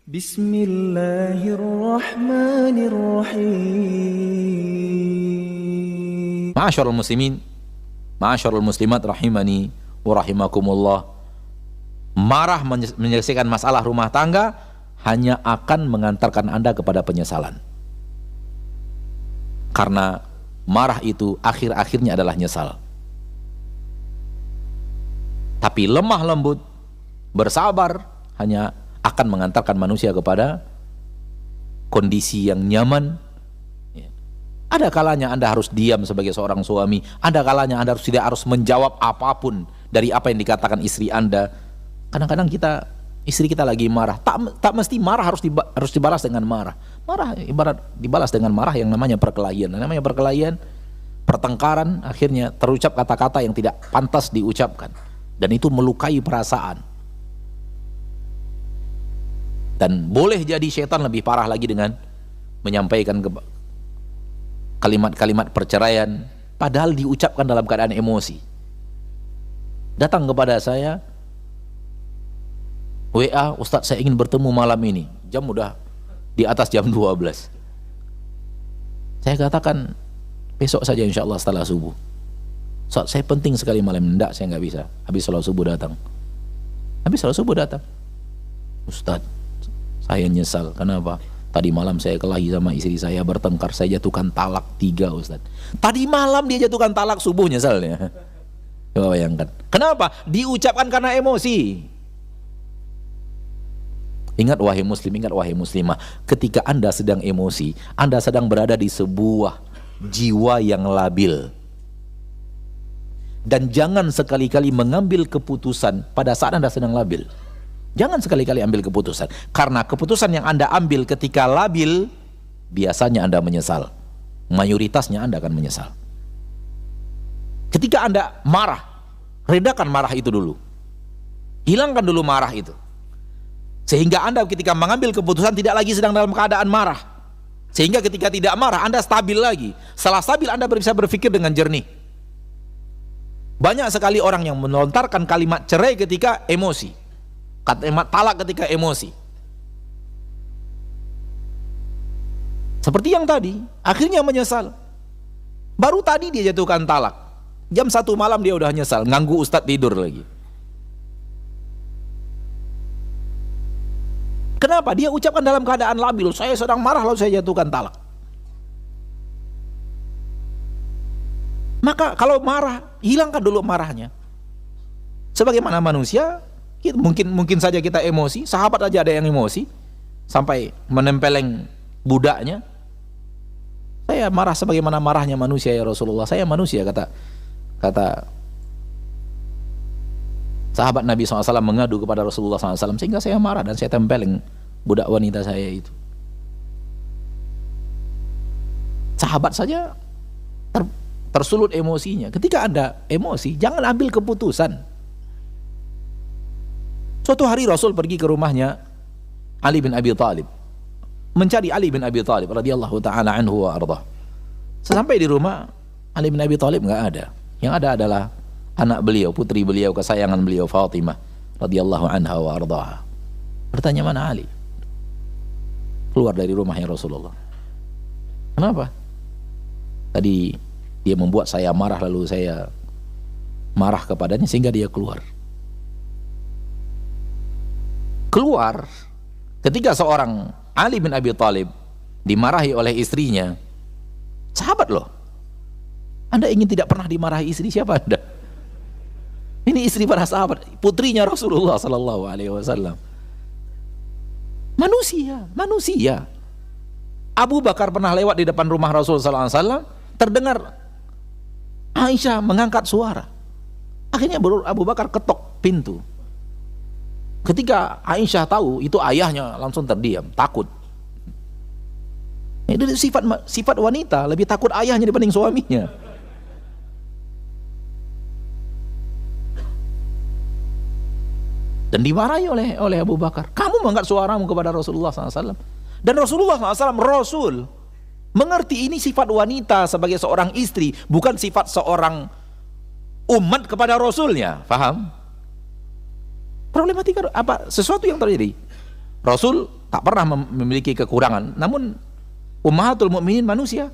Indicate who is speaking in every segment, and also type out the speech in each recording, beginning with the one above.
Speaker 1: Bismillahirrahmanirrahim. Ma'asyiral muslimin, ma'asyiral muslimat rahimani wa rahimakumullah. Marah menyelesaikan masalah rumah tangga hanya akan mengantarkan Anda kepada penyesalan. Karena marah itu akhir-akhirnya adalah nyesal. Tapi lemah lembut, bersabar hanya akan mengantarkan manusia kepada kondisi yang nyaman. Ada kalanya Anda harus diam sebagai seorang suami, ada kalanya Anda tidak harus menjawab apapun dari apa yang dikatakan istri Anda. Kadang-kadang istri kita lagi marah, tak mesti marah harus dibalas dengan marah. Marah ibarat dibalas dengan marah yang namanya perkelahian. Namanya perkelahian, pertengkaran, akhirnya terucap kata-kata yang tidak pantas diucapkan, dan itu melukai perasaan. Dan boleh jadi syaitan lebih parah lagi dengan menyampaikan kalimat-kalimat perceraian padahal diucapkan dalam keadaan emosi. Datang kepada saya, WA, Ustadz saya ingin bertemu malam ini, jam udah di atas jam 12. Saya katakan besok saja insya Allah setelah subuh. Ustadz saya penting sekali malam. Enggak, saya nggak bisa, habis sholat subuh datang. Habis sholat subuh datang, Ustadz saya nyesal. Kenapa? Tadi malam saya kelahi sama istri saya, bertengkar, saya jatuhkan talak 3 Ustaz. Tadi malam dia jatuhkan talak, subuh nyesalnya. Coba bayangkan. Kenapa? Diucapkan karena emosi. Ingat wahai muslim, ingat wahai muslimah, ketika Anda sedang emosi, Anda sedang berada di sebuah jiwa yang labil. Dan jangan sekali-kali mengambil keputusan pada saat Anda sedang labil. Jangan sekali-kali ambil keputusan, karena keputusan yang Anda ambil ketika labil biasanya Anda menyesal. Mayoritasnya Anda akan menyesal. Ketika Anda marah, redakan marah itu dulu, hilangkan dulu marah itu, sehingga Anda ketika mengambil keputusan tidak lagi sedang dalam keadaan marah. Sehingga ketika tidak marah Anda stabil lagi. Setelah stabil Anda bisa berpikir dengan jernih. Banyak sekali orang yang melontarkan kalimat cerai ketika emosi, kalimat talak ketika emosi. Seperti yang tadi, akhirnya menyesal. Baru tadi dia jatuhkan talak, jam 1 malam dia udah nyesal, ganggu Ustadz tidur lagi. Kenapa? Dia ucapkan dalam keadaan labil, saya sedang marah lalu saya jatuhkan talak. Maka kalau marah, hilangkan dulu marahnya. Sebagaimana manusia, mungkin saja kita emosi, sahabat aja ada yang emosi sampai menempeleng budaknya. Saya marah sebagaimana marahnya manusia ya Rasulullah. Saya manusia, kata sahabat Nabi SAW mengadu kepada Rasulullah SAW, sehingga saya marah dan saya tempeleng budak wanita saya itu. Sahabat saja tersulut emosinya. Ketika Anda emosi, jangan ambil keputusan. Suatu hari Rasul pergi ke rumahnya Ali bin Abi Thalib, mencari Ali bin Abi Thalib radhiyallahu ta'ala anhu wa ardah. Sesampai di rumah, Ali bin Abi Thalib nggak ada. Yang ada adalah anak beliau, putri beliau, kesayangan beliau, Fatimah radhiyallahu anha wa ardaha. Bertanya, mana Ali? Keluar dari rumahnya Rasulullah. Kenapa? Tadi dia membuat saya marah, lalu saya marah kepadanya sehingga dia keluar. Ketika seorang Ali bin Abi Thalib dimarahi oleh istrinya, sahabat loh. Anda ingin tidak pernah dimarahi istri, siapa Anda? Ini istri para sahabat, putrinya Rasulullah sallallahu alaihi wasallam. Manusia. Abu Bakar pernah lewat di depan rumah Rasul sallallahu alaihi wasallam, terdengar Aisyah mengangkat suara. Akhirnya Abu Bakar ketok pintu. Ketika Aisyah tahu itu ayahnya, langsung terdiam, takut. Itu sifat wanita, lebih takut ayahnya dibanding suaminya. Dan dimarahi oleh Abu Bakar. Kamu mengangkat suaramu kepada Rasulullah SAW. Dan Rasulullah SAW, Rasul, mengerti ini sifat wanita sebagai seorang istri, bukan sifat seorang umat kepada Rasulnya. Faham? Problematika apa? Sesuatu yang terjadi. Rasul tak pernah memiliki kekurangan. Namun ummahatul mukminin manusia,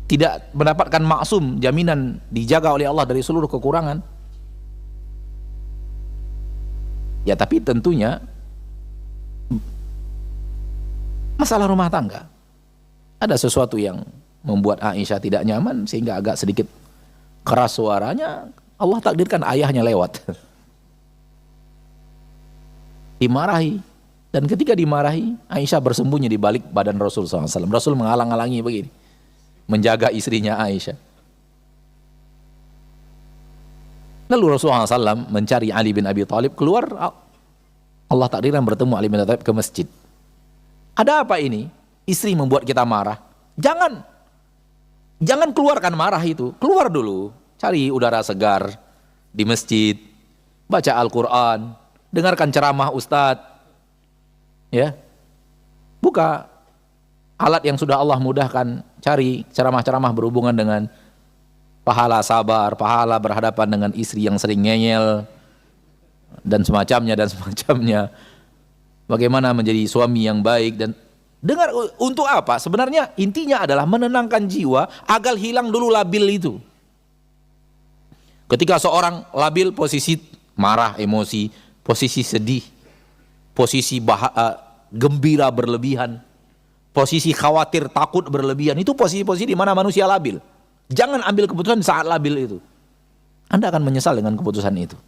Speaker 1: tidak mendapatkan maksum, jaminan dijaga oleh Allah dari seluruh kekurangan. Ya tapi tentunya masalah rumah tangga, ada sesuatu yang membuat Aisyah tidak nyaman sehingga agak sedikit keras suaranya. Allah takdirkan ayahnya lewat dimarahi, dan ketika dimarahi Aisyah bersembunyi di balik badan Rasul SAW. Rasul menghalang-halangi begini, menjaga istrinya Aisyah. Lalu Rasulullah SAW mencari Ali bin Abi Thalib, keluar. Allah takdirkan bertemu Ali bin Abi Thalib ke masjid. Ada apa ini? Istri membuat kita marah. Jangan keluarkan marah itu. Keluar dulu, cari udara segar di masjid, baca Al-Quran, dengarkan ceramah ustadz, ya, buka alat yang sudah Allah mudahkan, cari ceramah-ceramah berhubungan dengan pahala sabar, pahala berhadapan dengan istri yang sering ngeyel, dan semacamnya, bagaimana menjadi suami yang baik. Dan dengar, untuk apa? Sebenarnya intinya adalah menenangkan jiwa agar hilang dulu labil itu. Ketika seorang labil, posisi marah, emosi, posisi sedih, posisi gembira berlebihan, posisi khawatir, takut berlebihan, itu posisi-posisi di mana manusia labil. Jangan ambil keputusan saat labil itu. Anda akan menyesal dengan keputusan itu.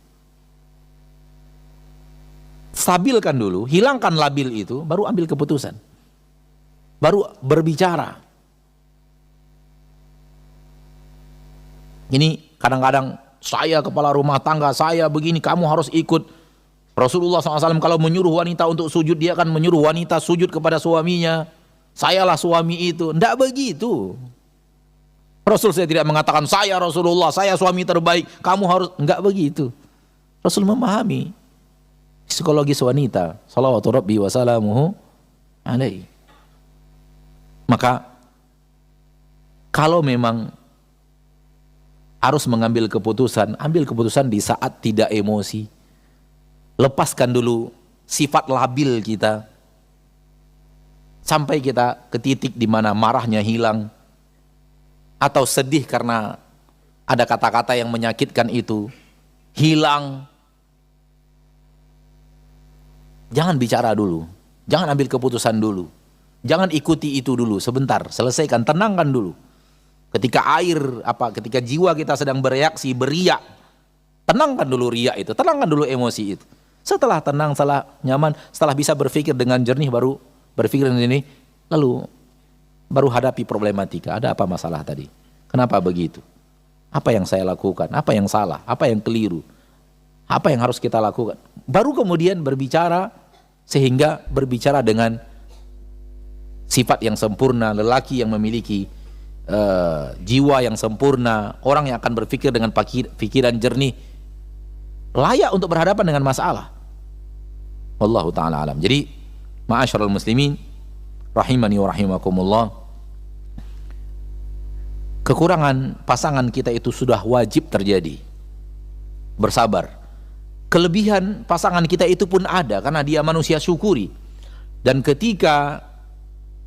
Speaker 1: Stabilkan dulu, hilangkan labil itu, baru ambil keputusan, baru berbicara. Ini kadang-kadang, saya kepala rumah tangga, saya begini, kamu harus ikut. Rasulullah SAW kalau menyuruh wanita untuk sujud, dia akan menyuruh wanita sujud kepada suaminya. Sayalah suami itu. Tidak begitu. Rasul saya tidak mengatakan, saya Rasulullah, saya suami terbaik, kamu harus. Enggak begitu. Rasul memahami psikologis wanita. Salawatu Rabbi wa salamuhu alaihi. Maka kalau memang harus mengambil keputusan, ambil keputusan di saat tidak emosi. Lepaskan dulu sifat labil kita sampai kita ke titik di mana marahnya hilang, atau sedih karena ada kata-kata yang menyakitkan itu hilang. Jangan bicara dulu, jangan ambil keputusan dulu, jangan ikuti itu dulu. Sebentar, selesaikan, tenangkan dulu. Ketika ketika jiwa kita sedang bereaksi, beriak, tenangkan dulu riak itu, tenangkan dulu emosi itu. Setelah tenang, setelah nyaman, setelah bisa berpikir dengan jernih, baru berpikir ini, lalu baru hadapi problematika. Ada apa masalah tadi? Kenapa begitu? Apa yang saya lakukan? Apa yang salah? Apa yang keliru? Apa yang harus kita lakukan? Baru kemudian berbicara, sehingga berbicara dengan sifat yang sempurna. Lelaki yang memiliki jiwa yang sempurna, orang yang akan berpikir dengan pikiran jernih, layak untuk berhadapan dengan masalah. Wallahu ta'ala alam. Jadi ma'asyiral muslimin rahimani wa rahimakumullah, kekurangan pasangan kita itu sudah wajib terjadi. Bersabar. Kelebihan pasangan kita itu pun ada, karena dia manusia, syukuri. Dan ketika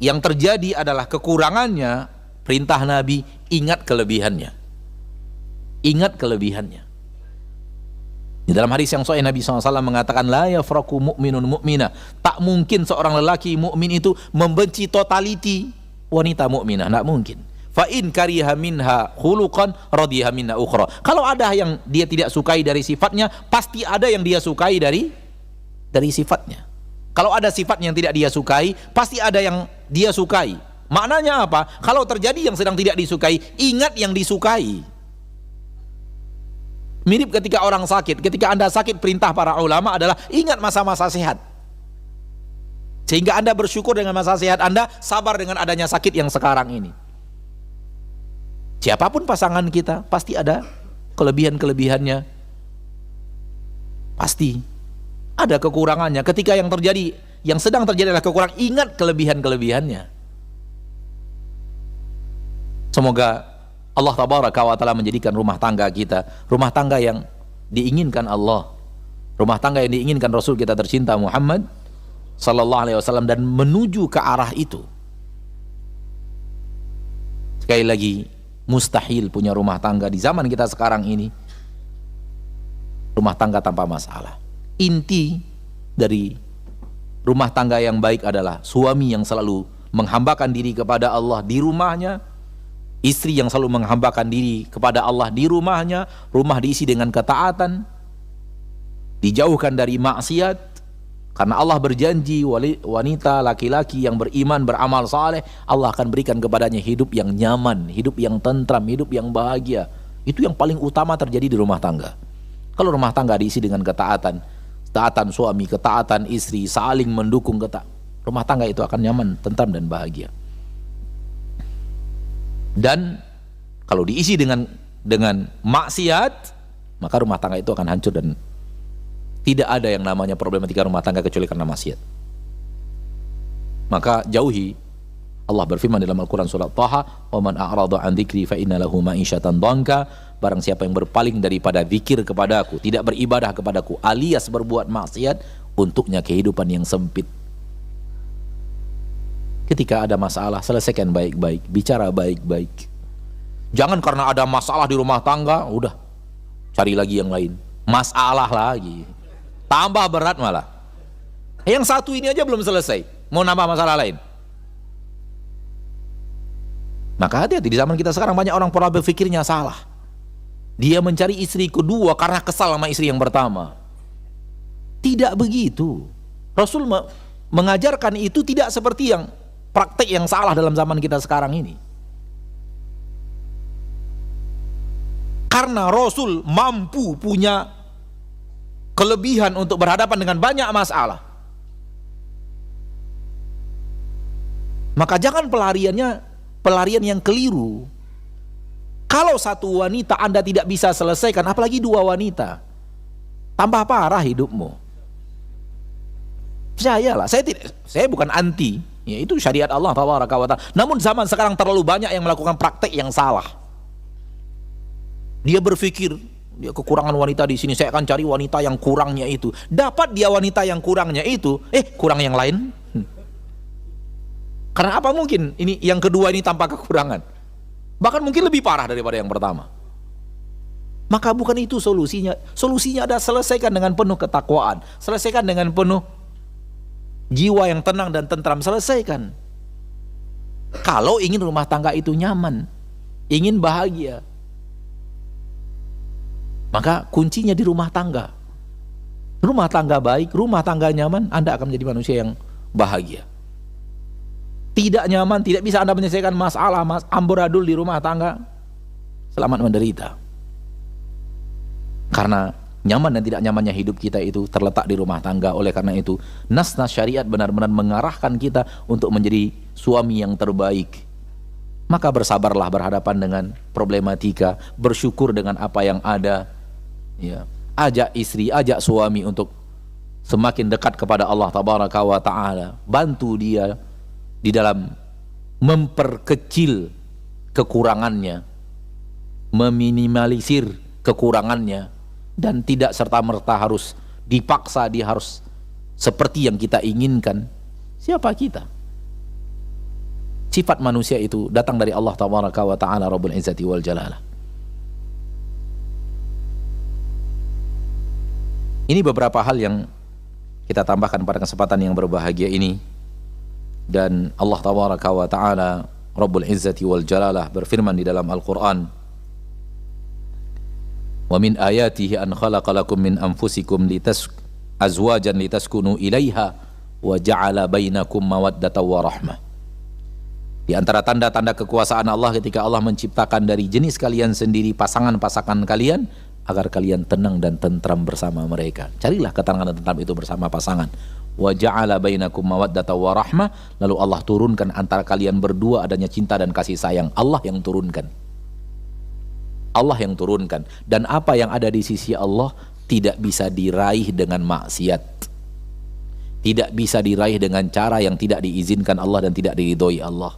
Speaker 1: yang terjadi adalah kekurangannya, perintah Nabi, ingat kelebihannya. Ingat kelebihannya. Di dalam hadis yang sahih Nabi SAW mengatakan, la yafraku mu'minun mu'mina. Tak mungkin seorang lelaki mukmin itu membenci totaliti wanita mukminah, tak mungkin. Fa in kariha minha khuluqan radiha minha ukhra. Kalau ada yang dia tidak sukai dari sifatnya, pasti ada yang dia sukai dari sifatnya. Kalau ada sifat yang tidak dia sukai, pasti ada yang dia sukai. Maknanya apa? Kalau terjadi yang sedang tidak disukai, ingat yang disukai. Mirip ketika orang sakit. Ketika Anda sakit, perintah para ulama adalah ingat masa-masa sehat, sehingga Anda bersyukur dengan masa sehat Anda, sabar dengan adanya sakit yang sekarang ini. Siapapun pasangan kita, pasti ada kelebihan-kelebihannya, pasti ada kekurangannya. Ketika yang sedang terjadi adalah kekurangan, ingat kelebihan-kelebihannya. Semoga Allah tabaraka wa ta'ala menjadikan rumah tangga kita rumah tangga yang diinginkan Allah, rumah tangga yang diinginkan Rasul kita tercinta Muhammad Sallallahu Alaihi Wasallam dan menuju ke arah itu. Sekali lagi, mustahil punya rumah tangga di zaman kita sekarang ini, rumah tangga tanpa masalah. Inti dari rumah tangga yang baik adalah suami yang selalu menghambakan diri kepada Allah di rumahnya, istri yang selalu menghambakan diri kepada Allah di rumahnya, rumah diisi dengan ketaatan, dijauhkan dari maksiat. Karena Allah berjanji wanita laki-laki yang beriman beramal saleh, Allah akan berikan kepadanya hidup yang nyaman, hidup yang tentram, hidup yang bahagia. Itu yang paling utama terjadi di rumah tangga. Kalau rumah tangga diisi dengan ketaatan, ketaatan suami, ketaatan istri, saling mendukung, rumah tangga itu akan nyaman, tentram dan bahagia. Dan kalau diisi dengan maksiat, maka rumah tangga itu akan hancur dan tidak ada yang namanya problematika rumah tangga kecuali karena maksiat. Maka jauhi. Allah berfirman dalam Al-Quran surat Taha, "Wa man a'rada 'an dzikri fa inna lahu ma'isyatan dhanka." Barang siapa yang berpaling daripada zikir kepadaku, tidak beribadah kepadaku, alias berbuat maksiat, untuknya kehidupan yang sempit. Ketika ada masalah, selesaikan baik-baik, bicara baik-baik. Jangan karena ada masalah di rumah tangga, udah cari lagi yang lain. Masalah lagi. Tambah berat malah. Yang satu ini aja belum selesai, mau nambah masalah lain. Maka hati-hati, di zaman kita sekarang banyak orang pola berpikirnya salah. Dia mencari istri kedua karena kesal sama istri yang pertama. Tidak begitu. Rasul mengajarkan itu tidak seperti yang praktek yang salah dalam zaman kita sekarang ini. Karena Rasul mampu punya kelebihan untuk berhadapan dengan banyak masalah, maka jangan pelarian yang keliru. Kalau satu wanita Anda tidak bisa selesaikan, apalagi dua wanita, tambah parah hidupmu. Percayalah, saya bukan anti, ya, itu syariat Allah tabaraka wa ta'ala. Namun zaman sekarang terlalu banyak yang melakukan praktek yang salah. Dia berpikir, dia kekurangan wanita di sini, saya akan cari wanita yang kurangnya itu. Dapat dia wanita yang kurangnya itu, kurang yang lain. Karena apa mungkin ini yang kedua ini tanpa kekurangan? Bahkan mungkin lebih parah daripada yang pertama. Maka bukan itu solusinya. Solusinya adalah selesaikan dengan penuh ketakwaan, selesaikan dengan penuh jiwa yang tenang dan tentram, selesaikan. Kalau ingin rumah tangga itu nyaman, ingin bahagia, maka kuncinya di rumah tangga. Rumah tangga baik, rumah tangga nyaman, Anda akan menjadi manusia yang bahagia. Tidak nyaman, tidak bisa Anda menyelesaikan masalah, amburadul di rumah tangga, selamat menderita. Karena nyaman dan tidak nyamannya hidup kita itu terletak di rumah tangga. Oleh karena itu, nas-nas syariat benar-benar mengarahkan kita untuk menjadi suami yang terbaik. Maka bersabarlah berhadapan dengan problematika, bersyukur dengan apa yang ada. Ya, ajak istri, ajak suami untuk semakin dekat kepada Allah tabaraka wa ta'ala. Bantu dia di dalam memperkecil kekurangannya, meminimalisir kekurangannya, dan tidak serta-merta harus dipaksa dia harus seperti yang kita inginkan. Siapa kita? Sifat manusia itu datang dari Allah tabaraka wa ta'ala Rabbul Izzati wal Jalalah. Ini beberapa hal yang kita tambahkan pada kesempatan yang berbahagia ini. Dan Allah tabaraka wa ta'ala Rabbul Izzati wal Jalalah berfirman di dalam Al-Quran, "Wa min ayatihi an khalaqa lakum min anfusikum azwajan litaskunu ilaiha wa ja'ala bainakum mawaddatan wa rahmah." Di antara tanda-tanda kekuasaan Allah ketika Allah menciptakan dari jenis kalian sendiri pasangan-pasangan kalian agar kalian tenang dan tentram bersama mereka. Carilah ketenangan dan tentram itu bersama pasangan. Wa ja'ala bainakum mawaddatan wa rahmah, lalu Allah turunkan antara kalian berdua adanya cinta dan kasih sayang. Allah yang turunkan. Allah yang turunkan. Dan apa yang ada di sisi Allah tidak bisa diraih dengan maksiat. Tidak bisa diraih dengan cara yang tidak diizinkan Allah dan tidak diridhoi Allah.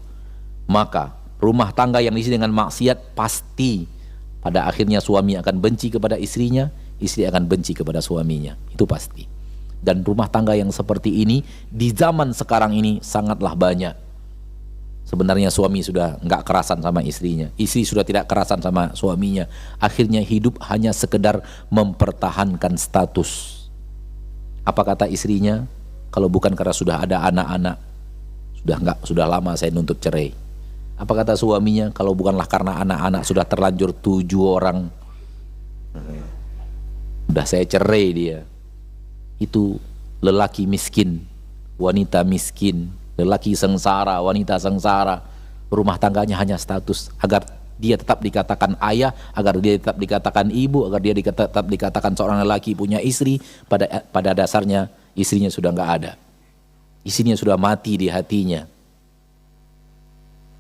Speaker 1: Maka rumah tangga yang diisi dengan maksiat pasti pada akhirnya suami akan benci kepada istrinya, istri akan benci kepada suaminya. Itu pasti. Dan rumah tangga yang seperti ini di zaman sekarang ini sangatlah banyak. Sebenarnya suami sudah nggak kerasan sama istrinya, istri sudah tidak kerasan sama suaminya. Akhirnya hidup hanya sekedar mempertahankan status. Apa kata istrinya? Kalau bukan karena sudah ada anak-anak, sudah lama saya nuntut cerai. Apa kata suaminya? Kalau bukanlah karena anak-anak sudah terlanjur 7 orang, udah saya cerai dia. Itu lelaki miskin, wanita miskin, lelaki sengsara, wanita sengsara. Rumah tangganya hanya status, agar dia tetap dikatakan ayah, agar dia tetap dikatakan ibu, agar dia tetap dikatakan seorang lelaki punya istri. Pada dasarnya istrinya sudah nggak ada, istrinya sudah mati di hatinya.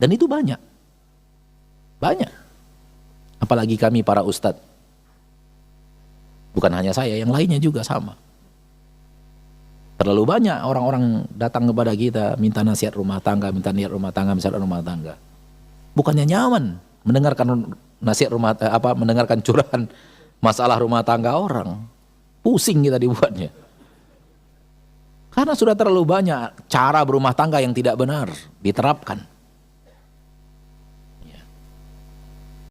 Speaker 1: Dan itu banyak, apalagi kami para ustadz. Bukan hanya saya, yang lainnya juga sama. Terlalu banyak orang-orang datang kepada kita minta nasihat rumah tangga, nasihat rumah tangga. Bukannya nyaman mendengarkan nasihat mendengarkan curahan masalah rumah tangga orang. Pusing kita dibuatnya. Karena sudah terlalu banyak cara berumah tangga yang tidak benar diterapkan.